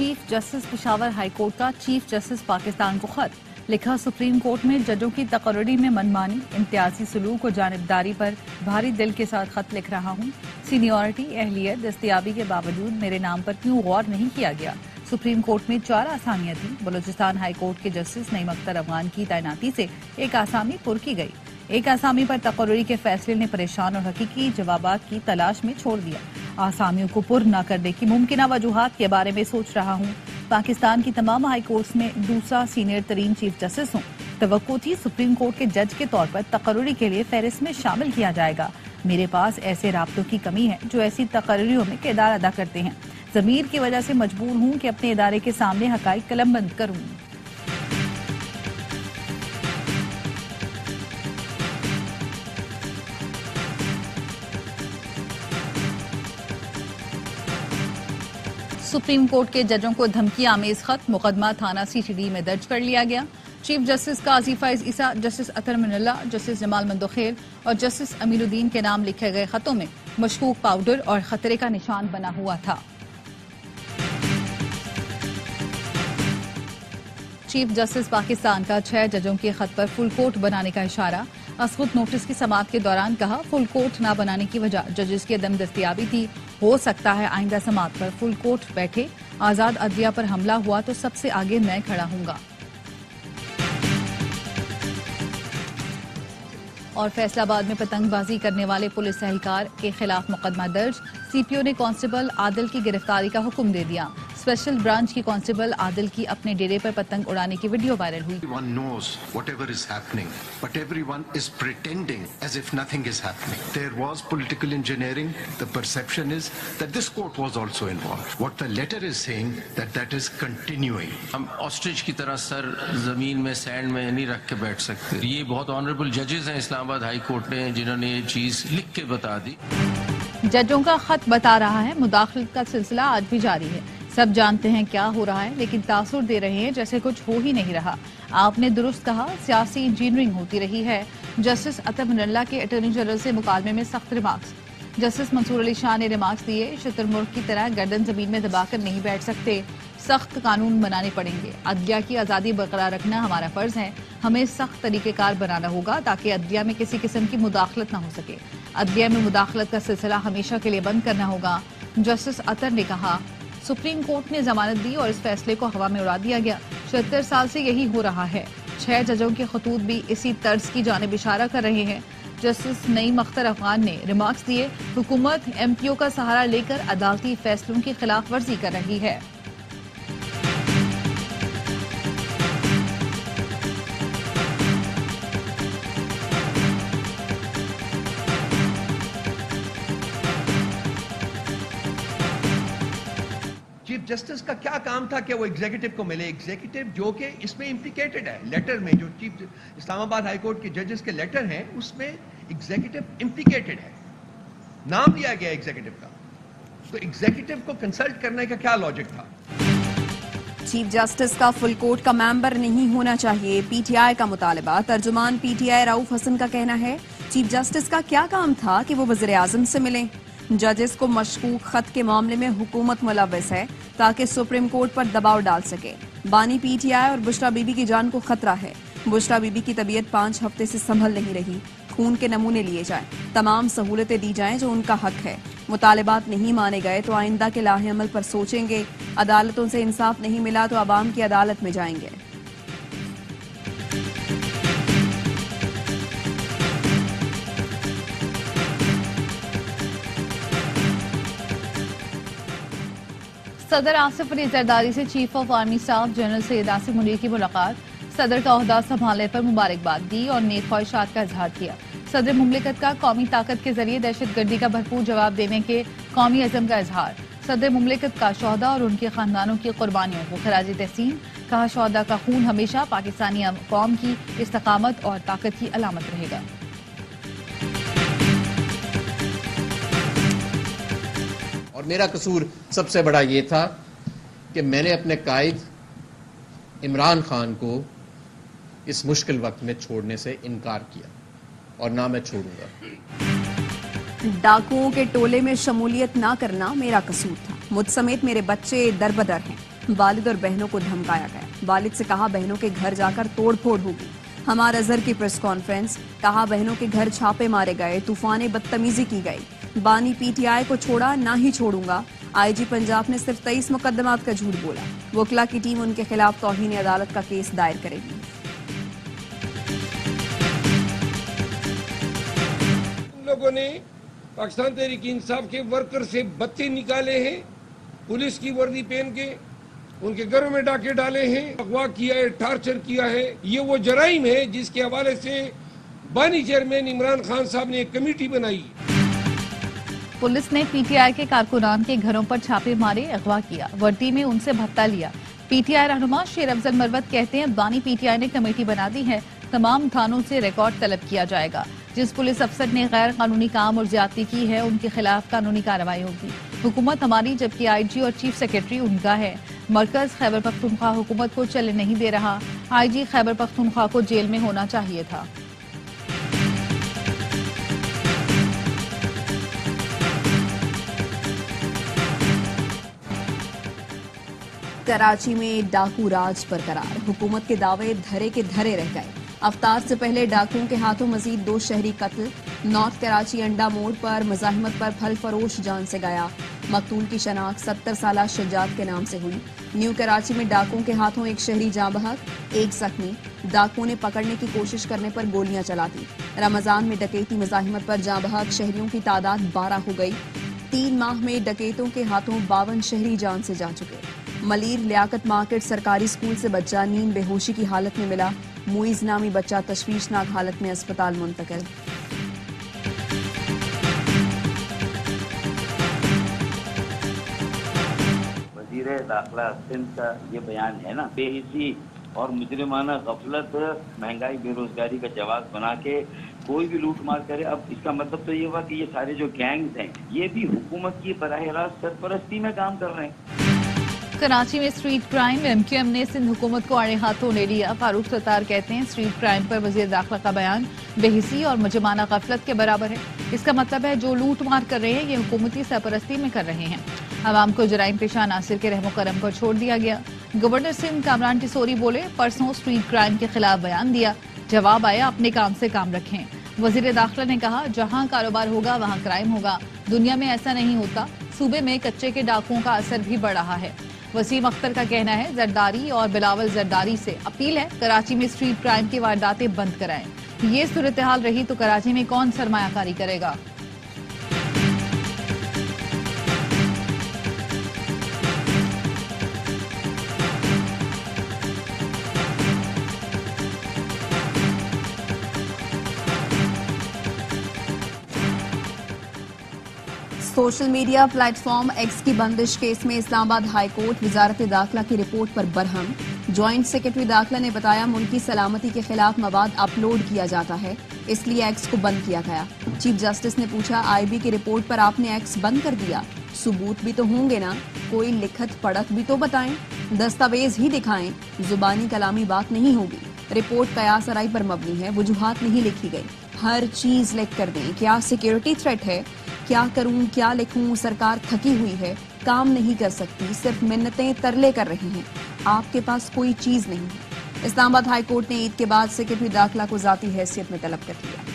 Chief justice Peshawar high court का chief justice Pakistan को खत लिखा। सुप्रीम कोर्ट में जजों की तकर्री में मनमानी, इम्तियाजी सलूक और जानिबदारी पर भारी दिल के साथ खत लिख रहा हूँ। सीनियरिटी, अहलियत, दस्तयाबी के बावजूद मेरे नाम पर क्यों गौर नहीं किया गया। सुप्रीम कोर्ट में 4 आसामियां थी। बलूचिस्तान हाई कोर्ट के जस्टिस नईम अख्तर अफगान की तैनाती से एक आसामी पुर की गई। एक आसामी पर तकर्री के फैसले ने परेशान और हकीकी जवाबात की तलाश में छोड़ दिया। आसामियों को पुर न करने की मुमकिन वजूहात के बारे में सोच रहा हूँ। पाकिस्तान की तमाम हाई कोर्ट्स में दूसरा सीनियर तरीन चीफ जस्टिस हूँ। तवक्को थी सुप्रीम कोर्ट के जज के तौर पर तकर्री के लिए फहरिस्त में शामिल किया जाएगा। मेरे पास ऐसे राब्तों की कमी है जो ऐसी तकर्रियों में किरदार अदा करते हैं। ज़मीर की वजह से मजबूर हूँ कि अपने इदारे के सामने हकाइक कलमबंद करूँ। सुप्रीम कोर्ट के जजों को धमकी आमेज खत, मुकदमा थाना CCD में दर्ज कर लिया गया। चीफ जस्टिस काजी फैज ईसा, जस्टिस अतर मिनल्ला, जस्टिस जमाल मंदोखेर और जस्टिस अमीनुद्दीन के नाम लिखे गए खतों में मशकूक पाउडर और खतरे का निशान बना हुआ था। चीफ जस्टिस पाकिस्तान का 6 जजों के खत पर फुल कोर्ट बनाने का इशारा। असगुत नोटिस की समाअत के दौरान कहा, फुल कोर्ट न बनाने की वजह जजेस की अदम दस्तयाबी थी। हो सकता है आइंदा समाअत पर फुल कोर्ट बैठे। आजाद अदलिया पर हमला हुआ तो सबसे आगे मैं खड़ा हूंगा। और फैसलाबाद में पतंगबाजी करने वाले पुलिस एहलकार के खिलाफ मुकदमा दर्ज। CPO ने कांस्टेबल आदिल की गिरफ्तारी का हुक्म दे दिया। स्पेशल ब्रांच की कांस्टेबल आदिल की अपने डेरे पर पतंग उड़ाने की वीडियो वायरल हुई। Everyone knows whatever is happening, but everyone is pretending as if nothing is happening. There was political engineering. The perception is that this court was also involved. What the letter is saying that is continuing. हम ostrich की तरह sir जमीन में sand में नहीं रख के बैठ सकते। ये बहुत ऑनरेबल जजेस हैं इस्लामाबाद हाई कोर्ट ने जिन्होंने ये चीज लिख के बता दी। जजों का खत बता रहा है मुदाखलत का सिलसिला आज भी जारी है। सब जानते हैं क्या हो रहा है, लेकिन तासुर दे रहे हैं जैसे कुछ हो ही नहीं रहा। आपने दुरुस्त कहा, सियासी इंजीनियरिंग होती रही है। जस्टिस अतर मिनल्ला के अटॉर्नी जनरल से मुकालमे में सख्त रिमार्क्स। जस्टिस मंसूर अली शाह ने रिमार्क्स दिए, शुतुरमुर्ग की तरह गर्दन जमीन में दबाकर नहीं बैठ सकते। सख्त कानून बनाने पड़ेंगे। अदलिया की आज़ादी बरकरार रखना हमारा फर्ज है। हमें सख्त तरीक़ेकार बनाना होगा ताकि अदलिया में किसी किस्म की मुदाखलत न हो सके। अदलिया में मुदाखलत का सिलसिला हमेशा के लिए बंद करना होगा। जस्टिस अतर ने कहा, सुप्रीम कोर्ट ने जमानत दी और इस फैसले को हवा में उड़ा दिया गया। 76 साल से यही हो रहा है। 6 जजों के खतूत भी इसी तर्ज की जानिब इशारा कर रहे हैं। जस्टिस नईम अख्तर अफगान ने रिमार्क्स दिए, हुकूमत MPO का सहारा लेकर अदालती फैसलों की खिलाफ वर्जी कर रही है। चीफ जस्टिस का क्या काम था कि वो एग्जीक्यूटिव को मिले। एग्जीक्यूटिव जो कि इसमें इम्प्लीकेटेड है, लेटर में जो चीफ इस्लामाबाद हाई कोर्ट के जजेस के लेटर हैं उसमें एग्जीक्यूटिव इम्प्लीकेटेड है, नाम लिया गया एग्जीक्यूटिव का। तो एग्जीक्यूटिव को कंसल्ट करने का क्या लॉजिक था। चीफ जस्टिस का फुल कोर्ट का मेंबर नहीं होना चाहिए, PTI का मुतालबा। तर्जुमान PTI रऊफ हसन का कहना है, चीफ जस्टिस का क्या काम था कि वो वज़ीर आज़म से मिले। जजेस को मशकूक खत के मामले में हुकूमत मुलव्वस है ताकि सुप्रीम कोर्ट पर दबाव डाल सके। बानी PTI और बुशरा बीबी की जान को खतरा है। बुशरा बीबी की तबीयत 5 हफ्ते से संभल नहीं रही। खून के नमूने लिए जाएं, तमाम सहूलतें दी जाएं जो उनका हक है। मुतालिबात नहीं माने गए तो आइंदा के लाहे अमल पर सोचेंगे। अदालतों से इंसाफ नहीं मिला तो अवाम की अदालत में जाएंगे। सदर आसिफ अली जरदारी से chief of army staff general Syed Asim Munir की मुलाकात। सदर का ओहदा संभालने पर मुबारकबाद दी और नेक ख्वाहिशात का इजहार किया। सदर मुमलिकत का कौमी ताकत के जरिए दहशतगर्दी का भरपूर जवाब देने के कौमी अज़म का इजहार। सदर मुमलिकत का शोहदा और उनके खानदानों की कुर्बानियों को खराज तहसीन। कहा, शोहदा का खून हमेशा पाकिस्तानी कौम की इस्तकामत और ताकत की अलामत रहेगा। और मेरा कसूर सबसे बड़ा ये था कि मैंने अपने कायद इमरान खान को इस मुश्किल वक्त में छोड़ने से इनकार किया और ना मैं छोड़ूंगा। डाकुओं के टोले में शमूलियत ना करना मेरा कसूर था। मुझ समेत मेरे बच्चे दरबदर हैं। वालिद और बहनों को धमकाया गया। वालिद से कहा बहनों के घर जाकर तोड़फोड़ होगी। हमारा अजहर की प्रेस कॉन्फ्रेंस, कहा बहनों के घर छापे मारे गए, तूफाने बदतमीजी की गई। बानी पीटीआई को छोड़ा ना ही छोड़ूंगा। आईजी पंजाब ने सिर्फ 23 मुकदमात का झूठ बोला। वकला की टीम उनके खिलाफ तौहीन अदालत का केस दायर करेगी। लोगों ने पाकिस्तान तहरीक इंसाफ के वर्कर से बच्चे निकाले हैं, पुलिस की वर्दी पहन के उनके घरों में डाके डाले हैं, अगवा किया है, टार्चर किया है। ये वो जराइम है जिसके हवाले से बानी चेयरमैन इमरान खान साहब ने एक कमेटी बनाई। पुलिस ने पीटीआई के कारकुनान के घरों पर छापे मारे, अगवा किया, वर्दी में उनसे भत्ता लिया। पीटीआई रहनुमा शेर अफजल मरवत कहते हैं बानी पीटीआई ने कमेटी बना दी है, तमाम थानों से रिकॉर्ड तलब किया जाएगा। जिस पुलिस अफसर ने गैर कानूनी काम और ज्यादती की है उनके खिलाफ कानूनी कार्रवाई होगी। हुकूमत हमारी, जबकि आईजी और चीफ सेक्रेटरी उनका है। मरकज खैबर पख्तूनख्वा हुकूमत को चलने नहीं दे रहा। आईजी खैबर पख्तूनख्वा को जेल में होना चाहिए था। कराची में डाकू राज बरकरार, हुकूमत के दावे धरे के धरे रह गए। अफ्तार से पहले डाकुओं के हाथों मजीद 2 शहरी कत्ल। नॉर्थ कराची अंडा मोड़ पर मुजाहिमत पर फल फरोश जान से गया। मकतूल की शनाख्त 70 साला शजाद के नाम से हुई। न्यू कराची में डाकुओं के हाथों एक शहरी जाँ बहक, 1 जख्मी। डाकुओं ने पकड़ने की कोशिश करने पर गोलियां चला दी। रमजान में डकैती मुजाहिमत पर जाँ बहक शहरियों की तादाद 12 हो गई। 3 माह में डकैतों के हाथों 52 शहरी जान से जा चुके। मलीर लियाकत मार्केट सरकारी स्कूल से बच्चा नींद बेहोशी की हालत में मिला। मुइज नामी बच्चा तशवीशनाक हालत में अस्पताल मुंतकिल। वज़ीर दाखिला सिंध का ये बयान है ना, बेहिसी और मुजरिमाना गफलत, महंगाई, बेरोजगारी का जवाब बना के कोई भी लूट मार करे। अब इसका मतलब तो ये हुआ कि ये सारे जो गैंग्स हैं ये भी हुकूमत की बराह रास्त सरपरस्ती में काम कर रहे हैं। कराची में स्ट्रीट क्राइम, एमक्यूएम ने सिंध हुकूमत को आड़े हाथों ले लिया। फारूक सत्तार कहते हैं स्ट्रीट क्राइम पर वज़ीर दाखिला का बयान बेहिसी और मुजरिमाना गफलत के बराबर है। इसका मतलब है जो लूट मार कर रहे हैं ये हुकूमती सरपरस्ती में कर रहे हैं। अवाम को जराइम पेशा नासिर के रहमो करम पर छोड़ दिया गया। गवर्नर सिंध कामरान टिसोरी बोले परसों स्ट्रीट क्राइम के खिलाफ बयान दिया, जवाब आया अपने काम से काम रखें। वज़ीर दाखिला ने कहा जहां कारोबार होगा वहां क्राइम होगा। दुनिया में ऐसा नहीं होता। सूबे में कच्चे के डाकुओं का असर भी बढ़ रहा है। वसीम अख्तर का कहना है जरदारी और बिलावल जरदारी से अपील है कराची में स्ट्रीट क्राइम की वारदातें बंद कराएं। ये सूरत हाल रही तो कराची में कौन सरमायाकारी करेगा। सोशल मीडिया प्लेटफॉर्म एक्स की बंदिश केस में इस्लामाबाद हाई कोर्ट वजारत दाखिला की रिपोर्ट पर बरहम। ज्वाइंट सेक्रेटरी दाखिला ने बताया मुल्की सलामती के खिलाफ मवाद अपलोड किया जाता है, इसलिए एक्स को बंद किया गया। चीफ जस्टिस ने पूछा आईबी की रिपोर्ट पर आपने एक्स बंद कर दिया, सबूत भी तो होंगे ना, कोई लिखत पढ़त भी तो बताएं, दस्तावेज ही दिखाएं, जुबानी कलामी बात नहीं होगी। रिपोर्ट कयास आराई पर मबनी है, वजूहात नहीं लिखी गई, हर चीज लिख कर दें। क्या सिक्योरिटी थ्रेट है, क्या करूं, क्या लिखूं, सरकार थकी हुई है, काम नहीं कर सकती, सिर्फ मिन्नतें तरले कर रही हैं, आपके पास कोई चीज नहीं है। इस्लामाबाद हाई कोर्ट ने ईद के बाद सेक्रेटरी दाखिला को जाती हैसियत में तलब कर लिया।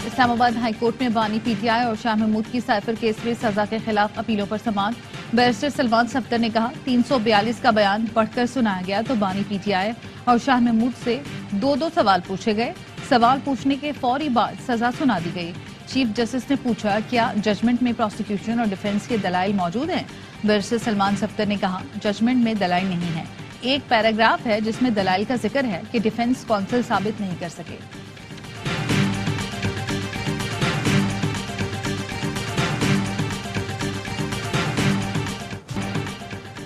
इस्लामाबाद हाई कोर्ट में बानी पीटीआई और शाह महमूद की साइफर केस में सजा के खिलाफ अपीलों पर समाअत। बैरिस्टर सलमान सफ्तर ने कहा 342 का बयान पढ़कर सुनाया गया तो बानी पीटीआई और शाह महमूद से 2-2 सवाल पूछे गए। सवाल पूछने के फौरी बाद सजा सुना दी गई। चीफ जस्टिस ने पूछा क्या जजमेंट में प्रोसिक्यूशन और डिफेंस के दलाइल मौजूद हैं। बैरिस्टर सलमान सफ्तर ने कहा जजमेंट में दलाइल नहीं है, एक पैराग्राफ है जिसमें दलाइल का जिक्र है कि डिफेंस कौंसिल साबित नहीं कर सके।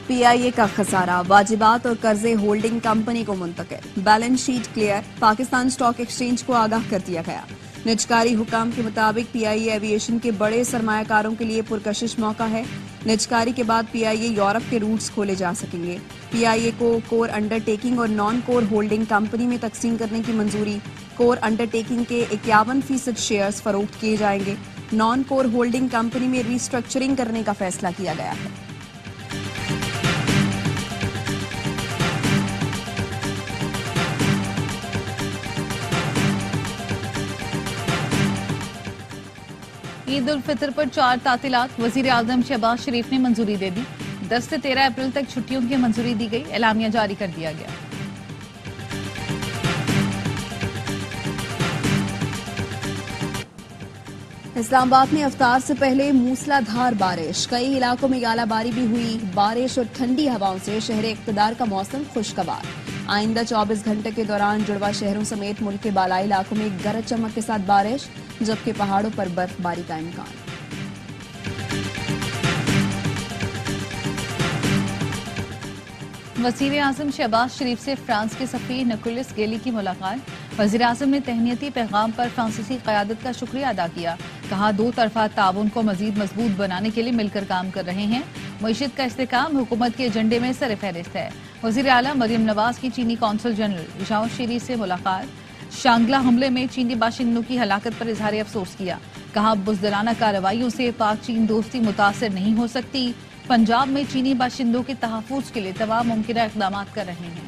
पीआईए का खसारा, वाजिबात और कर्जे होल्डिंग कंपनी को मुंतकिल, balance sheet clear, Pakistan stock exchange को आगाह कर दिया गया। निजकारी हुकाम के मुताबिक पीआईए एविएशन के बड़े सरमायाकारों के लिए पुरकशिश मौका है। निजकारी के बाद पीआईए यूरोप के रूट्स खोले जा सकेंगे। पीआईए को कोर अंडरटेकिंग और नॉन कोर होल्डिंग कंपनी में तकसीम करने की मंजूरी। कोर अंडरटेकिंग के 51% शेयर्स फरोख्त किए जाएंगे। नॉन कोर होल्डिंग कंपनी में रिस्ट्रक्चरिंग करने का फैसला किया गया है। ईद उल फितर पर 4 तातीलात वजीर आजम शहबाज शरीफ ने मंजूरी दे दी। 10 से 13 अप्रैल तक छुट्टियों की मंजूरी दी गई। एलामिया जारी कर दिया गया। इस्लामाबाद में इफ्तार से पहले मूसलाधार बारिश, कई इलाकों में गालाबारी भी हुई। बारिश और ठंडी हवाओं से शहर इक़्तिदार का मौसम खुशगवार। आइंदा 24 घंटे के दौरान जुड़वा शहरों समेत मुल्क के बालाई इलाकों में गरज चमक के साथ बारिश, जबकि पहाड़ों पर बर्फबारी का इम्कान। वजीर आजम शहबाज शरीफ से फ्रांस के सफीर निकोलस गेली की मुलाकात। वजीर आजम ने तहनीती पैगाम पर फ्रांसीसी क़यादत का शुक्रिया अदा किया। कहा, दो तरफा ताउन को मजीद मजबूत बनाने के लिए मिलकर काम कर रहे हैं। मईशत का इस्तेहकाम हुकूमत के एजेंडे में सरफहरिस्त है। वजीर आला मरियम नवाज की चीनी कौंसल जनरल इशाओ शीरी से मुलाकात। शांगला हमले में चीनी बाशिंदों की हलाकत पर इजहार अफसोस किया। कहा, बुज़दिलाना कार्रवाइयों से पाक चीन दोस्ती मुतासर नहीं हो सकती। पंजाब में चीनी बाशिंदों के तहफ़्फ़ुज़ के लिए तमाम मुमकिन इक़दाम कर रहे हैं।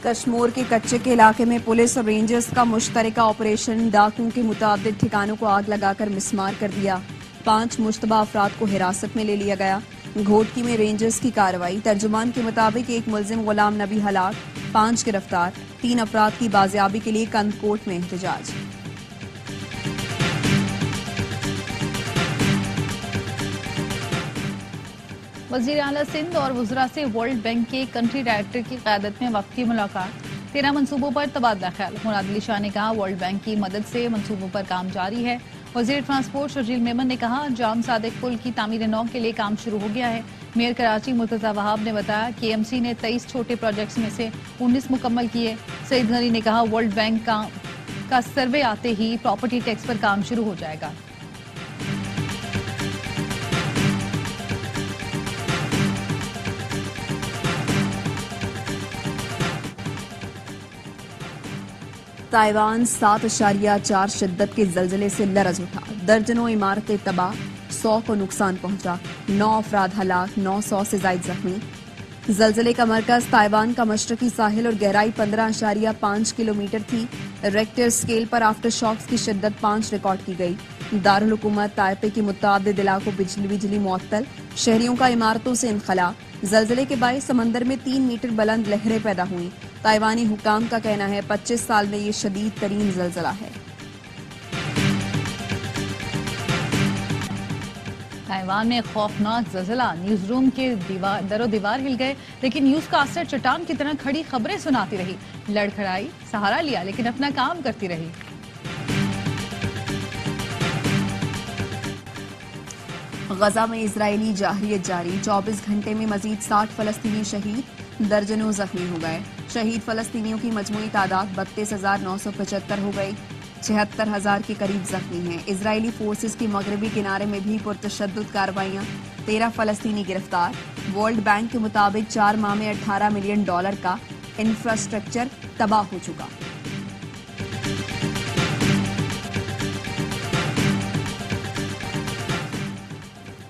कश्मीर के कच्चे के इलाके में पुलिस और रेंजर्स का मुश्तरका ऑपरेशन। डाकुओं के मुताबिक ठिकानों को आग लगाकर मिसमार कर दिया। 5 मुश्तबा अफराद को हिरासत में ले लिया गया। घोटकी में रेंजर्स की कार्रवाई। तर्जुमान के मुताबिक एक मुलजिम गुलाम नबी हलाक, 5 गिरफ्तार। 3 अफराद की बाजियाबी के लिए कंदकोट में एहतजाज। वजीर आला सिंध और वज़रा से वर्ल्ड बैंक के कंट्री डायरेक्टर की क़यादत में वक्त की मुलाकात। 13 मनसूबों पर तबादला ख्याल। मुराद अली शाह ने कहा, वर्ल्ड बैंक की मदद से मनसूबों पर काम जारी है। वजीर ट्रांसपोर्ट शर्जील मेमन ने कहा, जाम सादिक पुल की तामीर नौ के लिए काम शुरू हो गया है। मेयर कराची मुर्तजा वहाब ने बताया कि KMC ने 23 छोटे प्रोजेक्ट्स में से 19 मुकम्मल किए। सईद गनी ने कहा, वर्ल्ड बैंक का सर्वे आते ही प्रॉपर्टी टैक्स पर काम शुरू हो जाएगा। ताइवान 7.4 शिद्दत के जलजले से लरज उठा। दर्जनों इमारतें तबाह, 100 को नुकसान पहुंचा। 9 अफराद हलाक, 900 से ज्यादा जख्मी। जलजले का मरकज ताइवान का मशरकी साहिल और गहराई 15.5 किलोमीटर थी। रेक्टर स्केल पर आफ्टर शॉक्स की शिद्दत 5 रिकॉर्ड की गई। दारुल हुकूमत ताइपे की मुतादिद इलाकों बिजली मुअत्तल। शहरियों का इमारतों से इनखला। जलजले के बायस समंदर में 3 मीटर बुलंद लहरें पैदा हुई। ताइवानी हुकाम का कहना है 25 साल में ये शदीद तरीन जलजला है। ताइवान में खौफनाक जलजला। न्यूज रूम के दरो दीवार हिल गए, लेकिन न्यूज का असर चट्टान की तरह खड़ी खबरें सुनाती रही। लड़खड़ाई, सहारा लिया, लेकिन अपना काम करती रही। गजा में इजरायली जाहरियत जारी। 24 घंटे में मजीद 60 फलस्तीनी शहीद, दर्जनों जख्मी हो गए। शहीद फलस्तीनियों की मजमूई तादाद 32,975 हो गई। 76,000 के करीब जख्मी हैं। इजरायली फोर्सेस की मगरबी किनारे में भी पुरतशद्दुद कार्रवाइयां। 13 फलस्तीनी गिरफ्तार। वर्ल्ड बैंक के मुताबिक 4 माह में $18 मिलियन का इंफ्रास्ट्रक्चर तबाह हो चुका।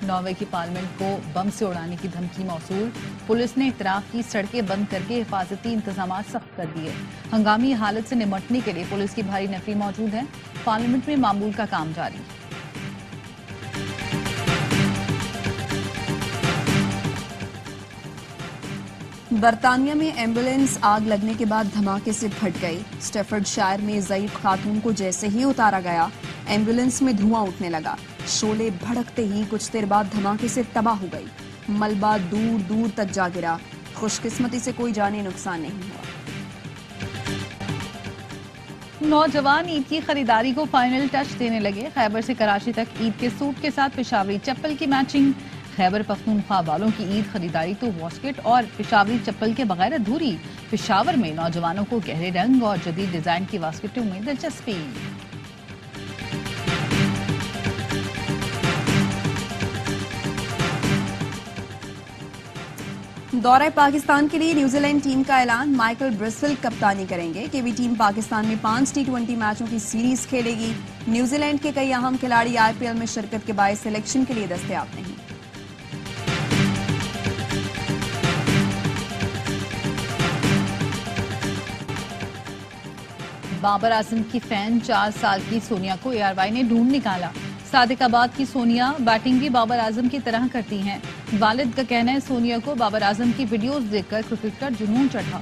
नॉर्वे की पार्लियामेंट को बम से उड़ाने की धमकी मौसूल। पुलिस ने इतराफ की सड़कें बंद करके हिफाजती इंतजाम सख्त कर दिए। हंगामी हालत से निपटने के लिए पुलिस की भारी नफरी मौजूद है। पार्लियामेंट में मामूल का काम जारी। बरतानिया में एम्बुलेंस आग लगने के बाद धमाके से फट गई। स्टेफर्डशायर में ज़ईफ खातून को जैसे ही उतारा गया, एम्बुलेंस में धुआं उठने लगा। शोले भड़कते ही कुछ देर बाद धमाके से तबाह हो गई। मलबा दूर दूर तक जा गिरा। खुशकिस्मती से कोई जानी नुकसान नहीं हुआ। नौजवान ईद की खरीदारी को फाइनल टच देने लगे। खैबर से कराची तक ईद के सूट के साथ पेशावरी चप्पल की मैचिंग। खैबर पख्तूनख्वा वालों की ईद खरीदारी तो वॉस्केट और पेशावरी चप्पल के बगैर अधूरी। पेशावर में नौजवानों को गहरे रंग और जदीद डिजाइन की वॉस्केटों में दिलचस्पी। दौरे पाकिस्तान के लिए न्यूजीलैंड टीम का ऐलान, माइकल ब्रिस्वेल कप्तानी करेंगे। केवी टीम पाकिस्तान में 5 T20 मैचों की सीरीज खेलेगी। न्यूजीलैंड के कई अहम खिलाड़ी IPL में शिरकत के बायस सिलेक्शन के लिए दस्तयाब नहीं। बाबर आजम की फैन 4 साल की सोनिया को ARY ने ढूंढ निकाला। सादिकाबाद की सोनिया बैटिंग भी बाबर आजम की तरह करती हैं। वालिद का कहना है सोनिया को बाबर आजम की वीडियोस देखकर क्रिकेट का जुनून चढ़ा।